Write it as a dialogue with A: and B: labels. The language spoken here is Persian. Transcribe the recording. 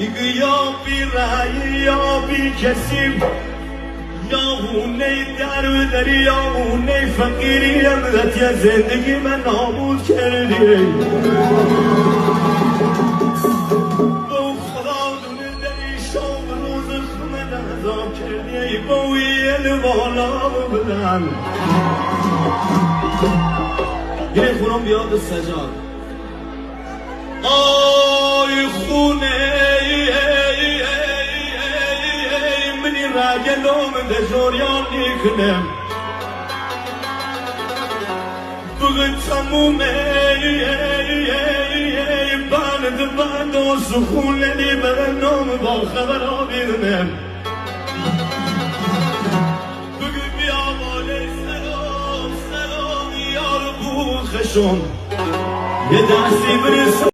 A: یا بی رأی یا بی کسی یا هونه در و دری یا هونه فقیری امدت یا زندگی من نابود کردی با خدا دونه دری شام روز خمه نظام کردی با یه بالا بدن یه خونم بیاد سجاد آی خونه منی راگلوم دجوریان نیکنم بغد تمومه باند و سخون لی برنام با خبر آبیرنم بگو بیا باله سلام یار بو خشم یه دستی برسم